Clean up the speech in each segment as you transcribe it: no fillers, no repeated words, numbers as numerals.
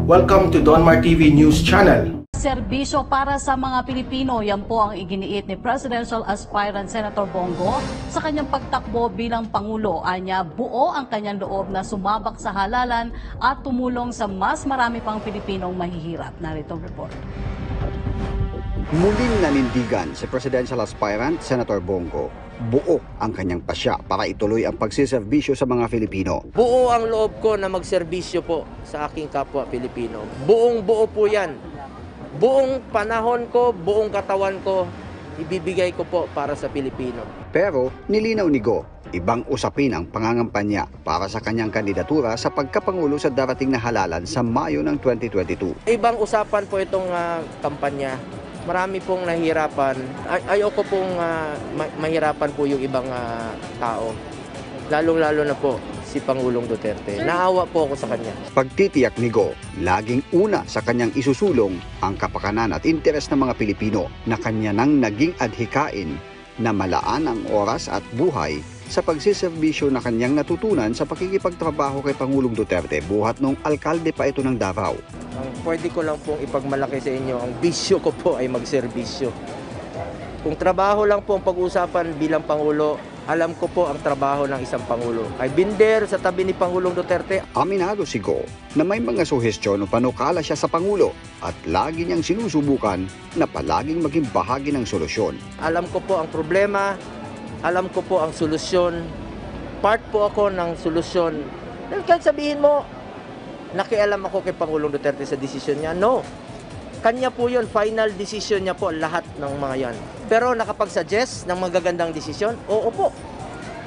Welcome to Donmar TV News Channel. Serbisyo para sa mga Pilipino, yan po ang iginiit ni Presidential Aspirant Senator Bongo sa kanyang pagtakbo bilang Pangulo. Anya, buo ang kanyang loob na sumabak sa halalan at tumulong sa mas marami pang Pilipinong mahihirap. Narito ang report. Muling nanindigan si Presidential Aspirant Senator Bongo. Buo ang kanyang pasya para ituloy ang pagsiservisyo sa mga Filipino. Buo ang loob ko na magserbisyo po sa aking kapwa Pilipino. Buong buo po yan. Buong panahon ko, buong katawan ko, ibibigay ko po para sa Pilipino. Pero nilinaw ni Go, ibang usapin ang pangangampanya para sa kanyang kandidatura sa pagkapangulo sa darating na halalan sa Mayo ng 2022. Ibang usapan po itong kampanya. Marami pong nahihirapan. Ayoko pong mahirapan po yung ibang tao. Lalong-lalo na po si Pangulong Duterte. Naawa po ako sa kanya. Pagtitiyak ni Go, laging una sa kanyang isusulong ang kapakanan at interes ng mga Pilipino na kanya nang naging adhikain na malaan ang oras at buhay sa pagsiservisyo na kanyang natutunan sa pakikipagtrabaho kay Pangulong Duterte buhat nung alkalde pa ito ng Davao. Ang pwede ko lang pong ipagmalaki sa inyo, ang bisyo ko po ay magserbisyo. Kung trabaho lang po ang pag-usapan bilang Pangulo, alam ko po ang trabaho ng isang Pangulo. I've been there sa tabi ni Pangulong Duterte. Aminado si Go na may mga suhestyon o panukala siya sa Pangulo at lagi niyang sinusubukan na palaging maging bahagi ng solusyon. Alam ko po ang problema, alam ko po ang solusyon. Part po ako ng solusyon. Kahit sabihin mo, nakialam ako kay Pangulong Duterte sa desisyon niya. No. Kanya po yun, final decision niya po lahat ng mga yan. Pero nakapag-suggest ng magagandang desisyon, oo po.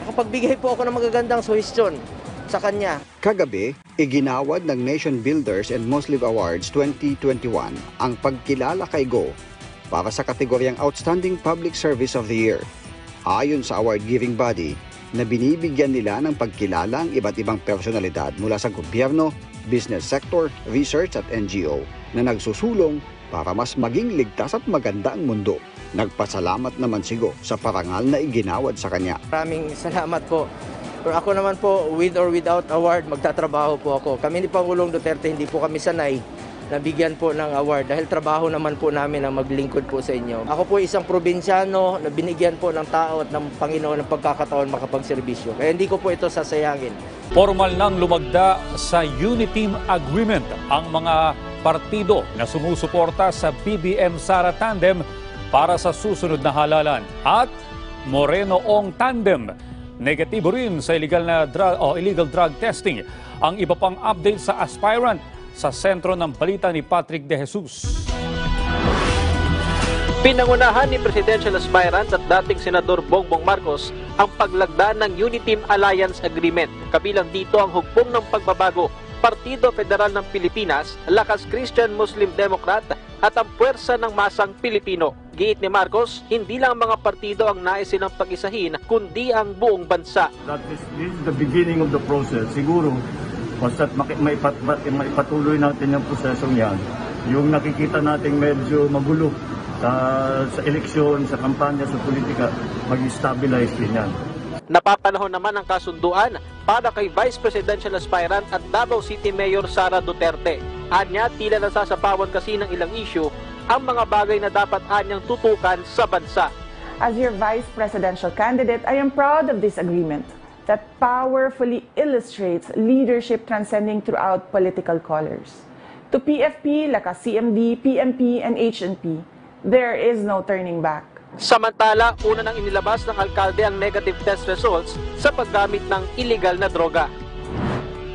Nakapagbigay po ako ng magagandang suhestyon sa kanya. Kagabi, iginawad ng Nation Builders and Muslim Awards 2021 ang pagkilala kay Go para sa kategoryang Outstanding Public Service of the Year. Ayon sa award-giving body, na binibigyan nila ng pagkilala ang iba't ibang personalidad mula sa gobyerno, business sector, research at NGO na nagsusulong para mas maging ligtas at maganda ang mundo. Nagpasalamat naman si Go sa parangal na iginawad sa kanya. Maraming salamat po. Pero ako naman po, with or without award, magtatrabaho po ako. Kami ni Pangulong Duterte, hindi po kami sanay na bigyan po ng award dahil trabaho naman po namin ang maglingkod po sa inyo. Ako po isang probinsyano na binigyan po ng tao at ng Panginoon ng pagkakataon makapagserbisyo. Kaya hindi ko po ito sasayangin. Formal nang lumagda sa Uniteam Agreement ang mga partido na sumusuporta sa BBM Sara Tandem para sa susunod na halalan. At Moreno-Ong Tandem, negatibo rin sa illegal drug testing. Ang iba pang update sa aspirant sa sentro ng balita ni Patrick De Jesus. Pinangunahan ni Presidential Aspirant at dating Senador Bongbong Marcos ang paglagda ng Uniteam Alliance Agreement. Kabilang dito ang hugpong ng pagbabago, Partido Federal ng Pilipinas, Lakas Christian Muslim Democrat at ang Puwersa ng Masang Pilipino. Giit ni Marcos, hindi lang mga partido ang nais silang pag-isahin, kundi ang buong bansa. This is the beginning of the process. Siguro, basta't maipatuloy natin yung prosesong yan, yung nakikita nating medyo magulo sa eleksyon, sa kampanya, sa politika, mag-stabilize din yan. Napapanahon naman ang kasunduan para kay Vice Presidential Aspirant at Davao City Mayor Sara Duterte. Anya, tila nasasapawan kasi ng ilang issue ang mga bagay na dapat anyang tutukan sa bansa. As your Vice Presidential candidate, I am proud of this agreement that powerfully illustrates leadership transcending throughout political colors. To PFP, Lakas CMD, PMP, and HNP, there is no turning back. Samantala, una nang inilabas ng alkalde ang negative test results sa paggamit ng illegal na droga.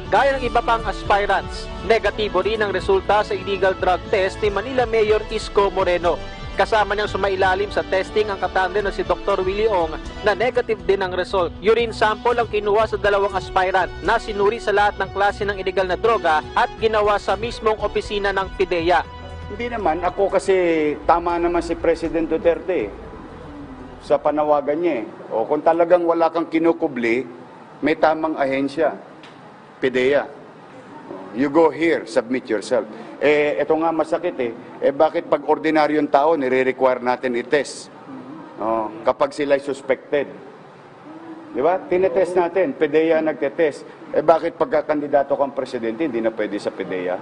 Gaya ng iba pang aspirants, negatibo rin ang resulta sa illegal drug test ni Manila Mayor Isko Moreno. Kasama niyang sumailalim sa testing ang katandem na si Dr. Willie Ong na negative din ang result. Urine sample ang kinuha sa dalawang aspirant na sinuri sa lahat ng klase ng illegal na droga at ginawa sa mismong opisina ng PIDEA. Hindi naman, ako kasi tama naman si President Duterte sa panawagan niya. O kung talagang wala kang kinukubli, may tamang ahensya, PIDEA. You go here, submit yourself. Ito nga masakit bakit pag ordinaryong tao, nire-require natin i-test? Kapag sila'y suspected. Di ba? Tinetest natin, PIDEA nagtetest. Bakit pagkakandidato kang presidente, hindi na pwede sa PIDEA?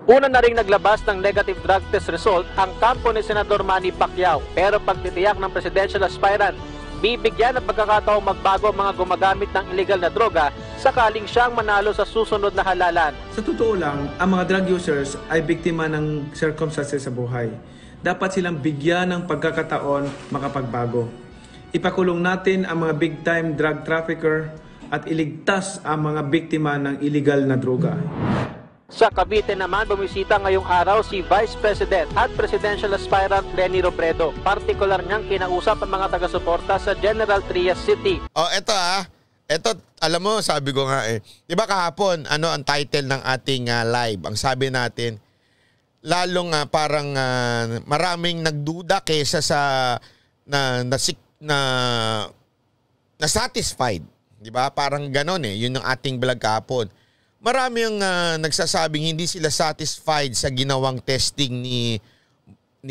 Una na ring naglabas ng negative drug test result ang kampo ni Senador Manny Pacquiao. Pero pagtitiyak ng presidential aspirant, bibigyan ng pagkakataong magbago ang mga gumagamit ng illegal na droga sakaling siyang manalo sa susunod na halalan. Sa totoo lang, ang mga drug users ay biktima ng circumstances sa buhay. Dapat silang bigyan ng pagkakataon makapagbago. Ipakulong natin ang mga big-time drug trafficker at iligtas ang mga biktima ng illegal na droga. Sa Cavite naman, bumisita ngayong araw si Vice President at Presidential Aspirant Leni Robredo. Partikular niyang kinausap ang mga taga-suporta sa General Trias City. Ito, alam mo, sabi ko nga di ba kahapon, ano ang title ng ating live? Ang sabi natin, lalong parang maraming nagduda kesa sa na satisfied. Di ba? Parang ganon yun ang ating vlog kahapon. Marami ang nagsasabing hindi sila satisfied sa ginawang testing ni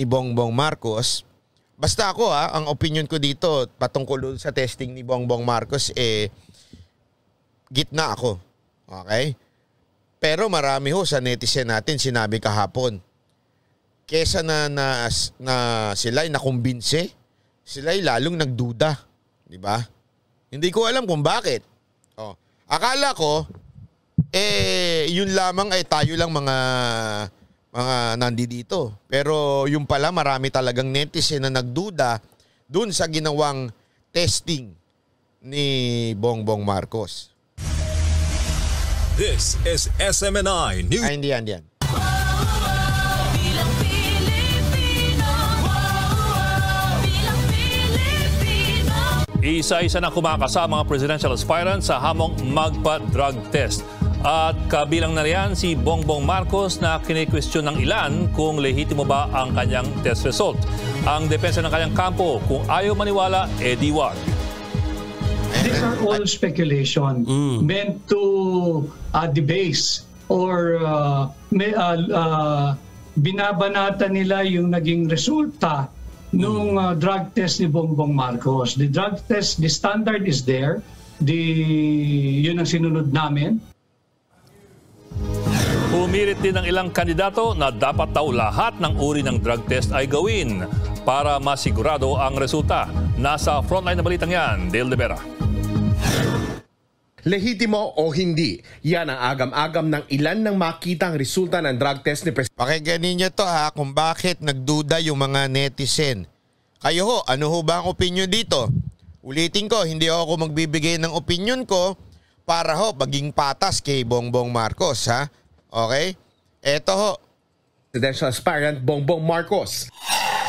Bongbong Marcos. Basta ako ang opinion ko dito patungkol sa testing ni Bongbong Marcos gitna ako. Okay? Pero marami sa netizen natin sinabi kahapon. Kesa na sila'y nakumbinse, sila'y lalong nagduda. Di ba? Hindi ko alam kung bakit. Akala ko yun lamang ay tayo lang mga nandito. Pero yung pala marami talagang netizen na nagduda dun sa ginawang testing ni Bongbong Marcos. This is SMNI News. Hindi yan. Isa-isa na kumakasama mga presidential aspirants sa hamong magpa-drug test. At kabilang na riyan si Bongbong Marcos na kine-question ng ilan kung lehitimo ba ang kanyang test result. Ang depensa ng kanyang kampo, kung ayaw maniwala, di wag. These are all speculation meant to debase or binabanata nila yung naging resulta nung drug test ni Bongbong Marcos. The drug test, the standard is there. Yun ang sinunod namin. Pumilit din ng ilang kandidato na dapat daw lahat ng uri ng drug test ay gawin para masigurado ang resulta. Nasa frontline na balitang yan, Dale De Vera. Lehitimo o hindi, yan ang agam-agam ng ilan ng makitang resulta ng drug test ni Presidente. Pakinggan ninyo to kung bakit nagduda yung mga netizen. Kayo ano ba ang opinion dito? Ulitin ko, hindi ako magbibigay ng opinion ko para maging patas kay Bongbong Marcos, Okay? Eto Presidential Aspirant Bongbong Marcos.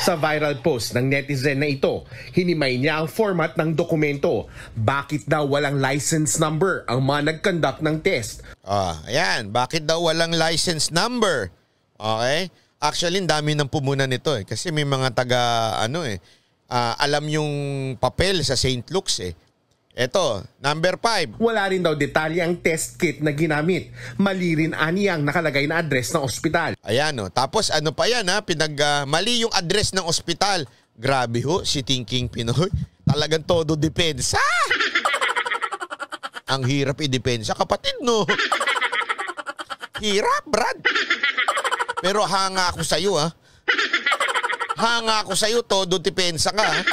Sa viral post ng netizen na ito, hinimay niya ang format ng dokumento. Bakit daw walang license number ang mga nag-conduct ng test? Ayan. Bakit daw walang license number? Okay? Actually, dami ng pumunan nito Kasi may mga alam yung papel sa St. Luke's Ito, number 5. Wala rin daw detalye ang test kit na ginamit. Mali rin aniyang nakalagay na address ng ospital. Ayan Tapos ano pa yan mali yung address ng ospital. Grabe si Thinking Pinoy. Talagang todo depensa. Ang hirap i-depensa, kapatid Hirap, Brad. Pero hanga ako sa'yo Hanga ako sa'yo, todo depensa ka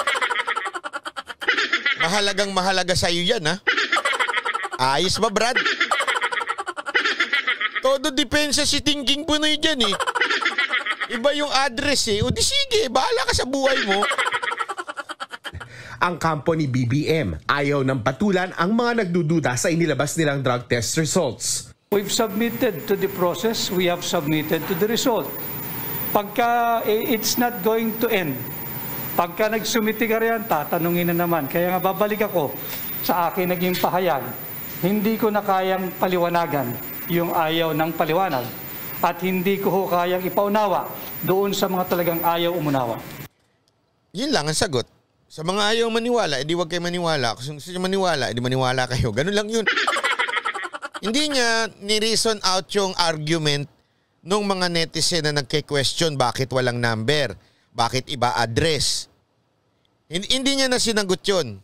Mahalaga sa'yo yan, Ayos ba, Brad? Todo depensa si Thinking Pinoy dyan, Iba yung address, O di sige, bahala ka sa buhay mo. Ang kampo ni BBM ayaw ng patulan ang mga nagdududa sa inilabas nilang drug test results. We've submitted to the process, we have submitted to the result. Pagka it's not going to end, pagka nagsumiti ka riyan, tatanungin na naman. Kaya nga babalik ako sa akin naging pahayag. Hindi ko na kayang paliwanagan yung ayaw ng paliwanag. At hindi ko kayang ipaunawa doon sa mga talagang ayaw umunawa. Yun lang ang sagot. Sa mga ayaw maniwala, edi wag kayo maniwala. Kung gusto nyo maniwala, edi maniwala kayo. Ganun lang yun. Hindi niya ni-reason out yung argument nung mga netizen na nagke-question bakit walang number. Bakit iba address? Hindi niya na sinagot yun.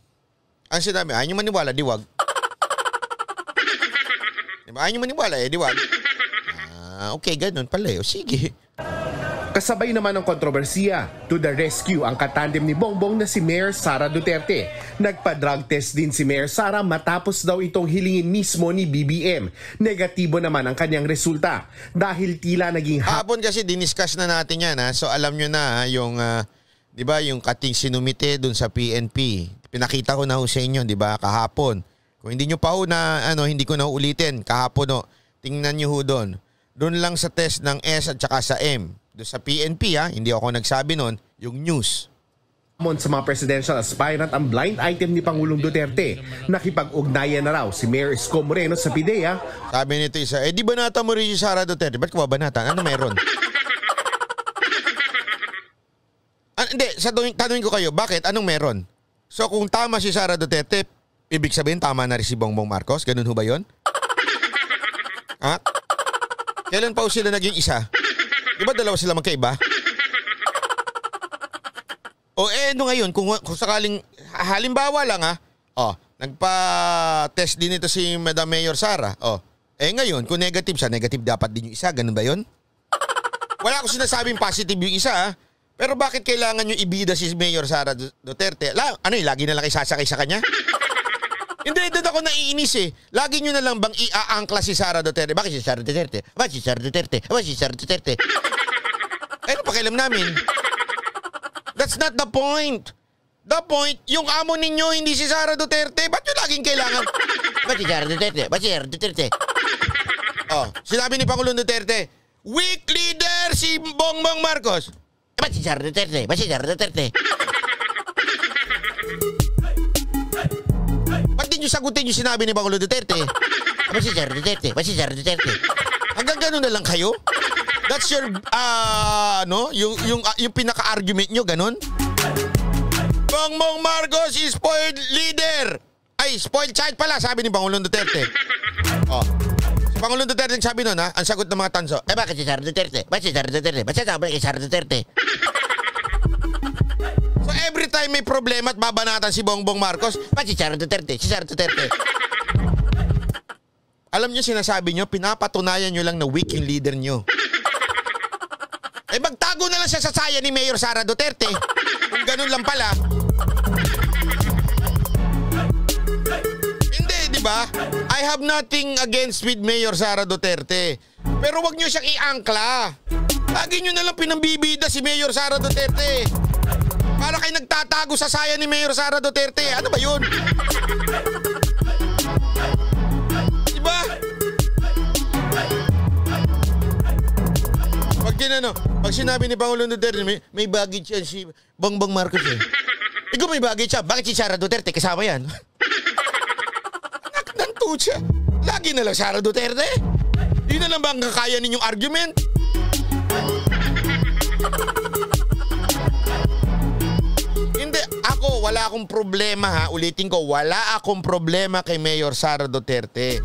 Ang sinabi, ayaw nyo maniwala, di wag. Diba? Ayaw nyo maniwala, di wag. Okay, ganun pala. O sige. Kasabay naman ng kontrobersiya, to the rescue ang katandem ni Bongbong na si Mayor Sara Duterte. Nagpa-drug test din si Mayor Sara matapos daw itong hilingin mismo ni BBM. Negatibo naman ang kanyang resulta dahil tila naging hapon kasi diniscuss na natin yan. Ha? So alam nyo na yung, di ba, yung kating sinumite dun sa PNP. Pinakita ko na ho sa inyo, di ba, kahapon. Kung hindi nyo pa ho na, hindi ko na ulitin, kahapon ho, tingnan nyo ho doon. Doon lang sa test ng S at saka sa M. Doon sa PNP, hindi ako nagsabi noon, yung news. Sa mga presidential aspirant ang blind item ni Pangulong Duterte. Nakipag-ugnayan na raw si Mayor Isko Moreno sa PIDEA. Sabi nito isa, di banata mo rin si Sara Duterte? Ba't ka ba banata? Ano meron? Hindi, tanungin ko kayo, bakit? Anong meron? So kung tama si Sara Duterte, ibig sabihin tama na rin si Bongbong Marcos? Ganun ho ba yun? Kailan pa sila naging isa? Di ba dalawa sila magkaiba? Ngayon, kung sakaling, halimbawa lang nagpa-test din ito si Madam Mayor Sara. Ngayon, kung negative siya, negative dapat din yung isa. Ganun ba yun? Wala akong sinasabing positive yung isa, Pero bakit kailangan nyo ibida si Mayor Sara Duterte? Lagi na lang kayo sasakay sa kanya? Hindi, doon ako naiinis eh. Lagi nyo na lang bang iaangkla si Sara Duterte? Bakit si Sara Duterte? Bakit si Sara Duterte? Bakit si Sara Duterte? Ano pakialam namin? That's not the point. The point, yung amo ninyo hindi si Sara Duterte. Ba't nyo laging kailangan? Bakit si Sara Duterte? Bakit si Sara Duterte? Sinabi ni Pangulong Duterte, weak leader si Bongbong Marcos. Bakit si Sara Duterte? Bakit si Sara Duterte? Nyo sagutin yung sinabi ni Pangulong Duterte. Ba si Sara Duterte? Ba si Sara Duterte? Hanggang gano'n na lang kayo? That's your, yung pinaka-argument nyo, gano'n? Bongbong Marcos is spoiled leader. Ay, spoiled child pala, sabi ni Pangulong Duterte. Si Pangulong Duterte sabi nun, ang sagot ng mga tanso, bakit si Sara Duterte? Bakit si Sara Duterte? Bakit sabi kay Sara Duterte? So every time may problema at babanatan si Bongbong Marcos, si Sara Duterte, si Sara Duterte. Alam niyo, sinasabi niyo, pinapatunayan niyo lang na weak yung leader niyo. Magtago na lang siya sa saya ni Mayor Sara Duterte. Kung ganun lang pala. Hindi, di ba? I have nothing against with Mayor Sara Duterte. Pero wag niyo siyang iangkla. Lagi niyo na lang pinambibida si Mayor Sara Duterte. Para kayo nagtatago sa saya ni Mayor Sara Duterte. Ano ba yun? Diba? Pag sinabi ni Pangulong Duterte, may baggage yan si Bongbong Marcos eh. Ikaw may baggage siya. Bakit si Sara Duterte? Kasama yan. Anak ng tutsa. Lagi na lang Sara Duterte. Yun na lang ba ang kakaya ninyong argument? Wala akong problema ulitin ko, wala akong problema kay Mayor Sara Duterte.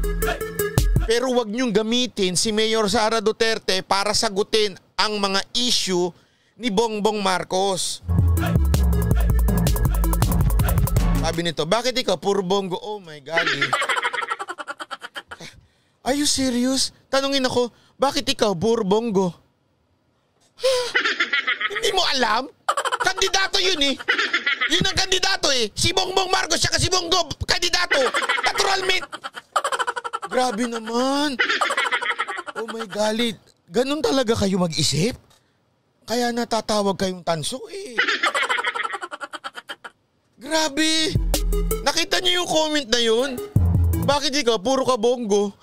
Pero wag niyong gamitin si Mayor Sara Duterte para sagutin ang mga issue ni Bongbong Marcos. Sabi nito, bakit ikaw puro bongo? Oh my God. Are you serious? Tanungin ako, bakit ikaw puro bongo? Hindi mo alam? Kandidato yun eh. Yun ang kandidato eh. Si Bongbong Marcos siya kasi Bongo. Kandidato. Naturalmente. Grabe naman. Oh my God. Ganun talaga kayo mag-isip? Kaya natatawag kayong tanso eh. Grabe. Nakita niyo yung comment na yun? Bakit ikaw? Puro ka Bongo.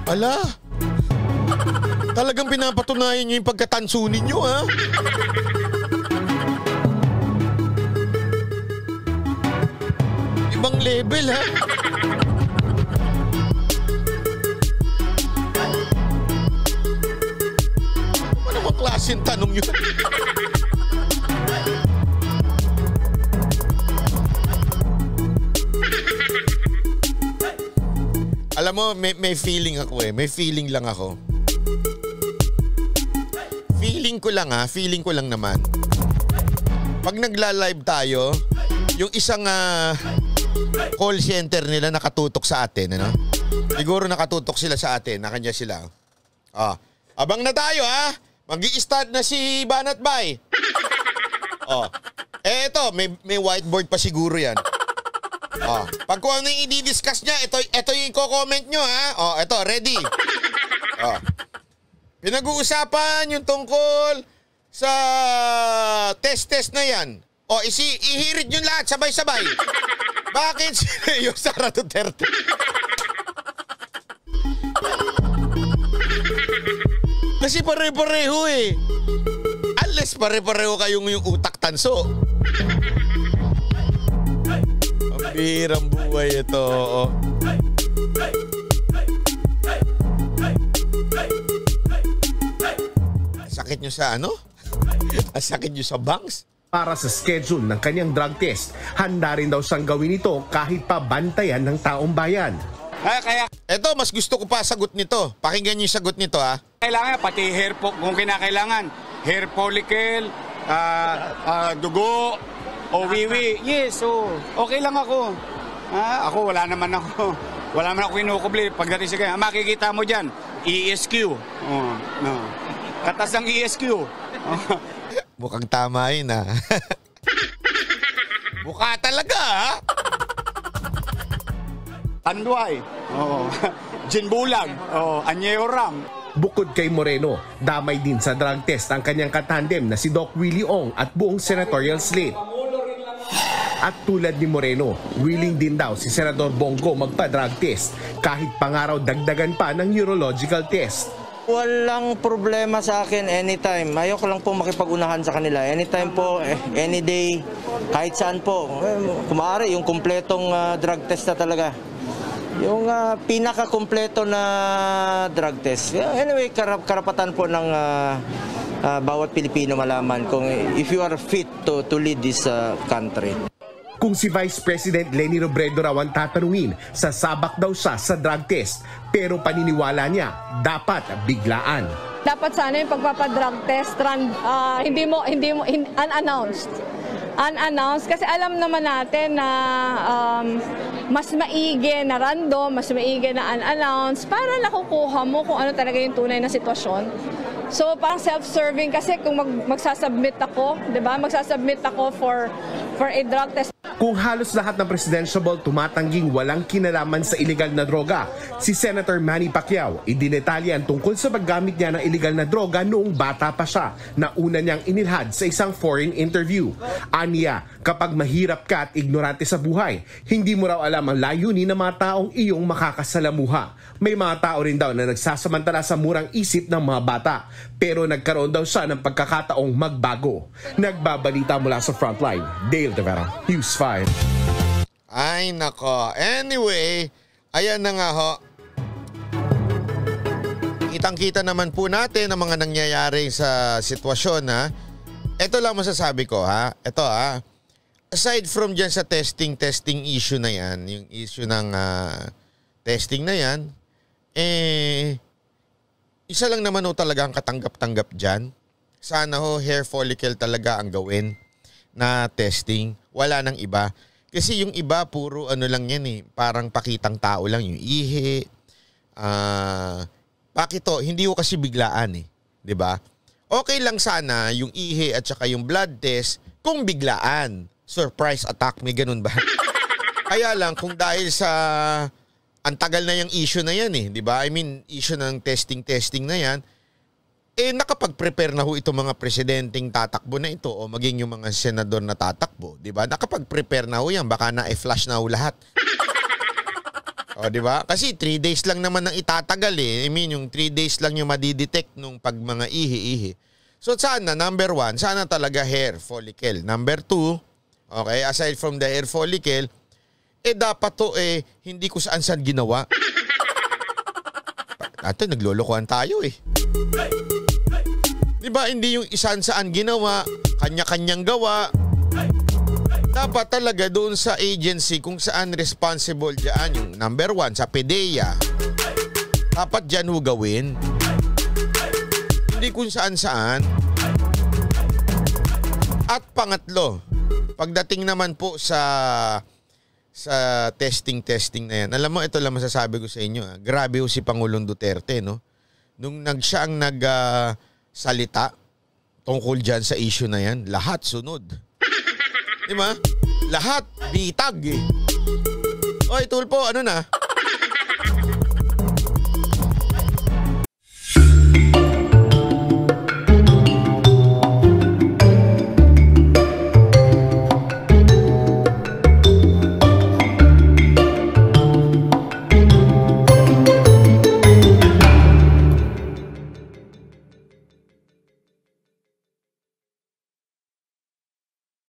Ala. Talagang pinapatunayan niyo yung pagkatanso ninyo, ha? Ibang level, ha? Ano namang klaseng tanong yun? Alam mo, may feeling ako eh. May feeling lang ako. Feeling ko lang naman. Pag nagla-live tayo, yung isang call center nila nakatutok sa atin, ano? Siguro nakatutok sila sa atin. Nakanya sila. Abang na tayo ha. Mag-i-start na si Banat Bay. Ito, may whiteboard pa siguro yan. Pag kung ano yung i-discuss niya, ito yung i-comment nyo ha. Ito, ready. Pinag-uusapan yung tungkol sa test na yan. Ihirit nyo lahat, sabay-sabay. Bakit yung Sara Duterte? Kasi pare-pareho eh. Unless pare-pareho kayong yung utak tanso. Ang birang buhay ito. Sakit nyo sa ano? Sakit nyo sa bangs? Para sa schedule ng kanyang drug test, handa rin daw siyang gawin ito kahit pa bantayan ng taong bayan. Eto, mas gusto ko pa sagot nito. Pakinggan niyo yung sagot nito ha. Kailangan pati hair kung kinakailangan. Hair follicle, dugo, o wiwi. Yes, okay lang ako. Ako wala naman ako. Wala naman ako kinukubli. Pagdating sa kanya, makikita mo dyan, ESQ. Katas ng ESQ. Mukhang tama yun ha. Mukha talaga ha. Tanduay, Jinbulag, Anyeoram. Bukod kay Moreno, damay din sa drug test ang kanyang katandem na si Doc Willie Ong at buong senatorial slate. At tulad ni Moreno, willing din daw si Senador Bongo magpa-drug test kahit pangaraw dagdagan pa ng urological test. Walang problema sa akin anytime. Ayoko lang po makipag-unahan sa kanila. Anytime po, any day, kahit saan po. Kung maaari, yung kumpletong drug test na talaga. Yung pinaka-kumpleto na drug test. Anyway, karapatan po ng bawat Pilipino malaman kung if you are fit to lead this country. Kung si Vice President Leni Robredo raw ang tatanungin, sasabak daw siya sa drug test. Pero paniniwala niya, dapat biglaan. Dapat sana yung pagpapadrug test hindi mo unannounced. Unannounced kasi alam naman natin na mas maigi na random, mas maigi na unannounced para nakukuha mo kung ano talaga yung tunay na sitwasyon. So parang self-serving kasi kung magsasubmit ako, 'di ba? Magsasubmit ako for a drug test. Kung halos lahat ng presidentiable tumatangging walang kinalaman sa illegal na droga, si Senator Manny Pacquiao idinetalya ang tungkol sa paggamit niya ng illegal na droga noong bata pa siya na una niyang inilhad sa isang foreign interview. Aniya, kapag mahirap ka at ignorante sa buhay, hindi mo raw alam ang layunin ng mga taong iyong makakasalamuha. May mga tao rin daw na nagsasamantala sa murang isip ng mga bata, pero nagkaroon daw siya ng pagkakataong magbago. Nagbabalita mula sa Frontline, Dale De Vera, News 5. Ay nako. Anyway, ayan na nga ho. Kitang-kita naman po natin ang mga nangyayari sa sitwasyon ha. Ito lang masasabi ko ha. Ito ha. Aside from dyan sa testing issue na yan, yung issue ng testing na yan, isa lang naman ho talaga ang katanggap-tanggap dyan. Sana ho hair follicle talaga ang gawin na testing. Wala nang iba. Kasi yung iba puro ano lang yan eh. Parang pakitang tao lang yung ihi. Bakit to? Hindi ko kasi biglaan eh. 'Di ba? Okay lang sana yung ihi at saka yung blood test kung biglaan. Surprise attack, may ganun ba? Kaya lang kung dahil sa ang tagal na yung issue na yan eh, 'di ba? I mean, issue ng testing na yan. Nakapag-prepare na ho itong mga presidenteng tatakbo na ito o maging yung mga senador na tatakbo, 'di ba? Nakapag-prepare na ho yan, baka na-flash na ho lahat. O, 'di ba? Kasi 3 days lang naman ang itatagal eh. I mean, yung 3 days lang yung madidetect nung pag mga ihi-ihi. So sana, number 1, sana talaga hair follicle. Number 2, okay, aside from the hair follicle, dapat to hindi ko saan-saan ginawa. Ate, naglolokohan tayo eh. Diba, hindi yung isaan-saan ginawa, kanya-kanyang gawa. Dapat talaga doon sa agency kung saan responsible dyan. Yung number 1, sa PDEA. Dapat dyan ho gawin. Hindi kung saan-saan. At pangatlo, pagdating naman po sa sa testing na yan. Alam mo, ito lang masasabi ko sa inyo. Grabe ho si Pangulong Duterte, no? Nung siya ang nagsalita tungkol dyan sa issue na yan, lahat sunod. Di ba? Lahat bitag eh. Oy, Tulpo, ano na?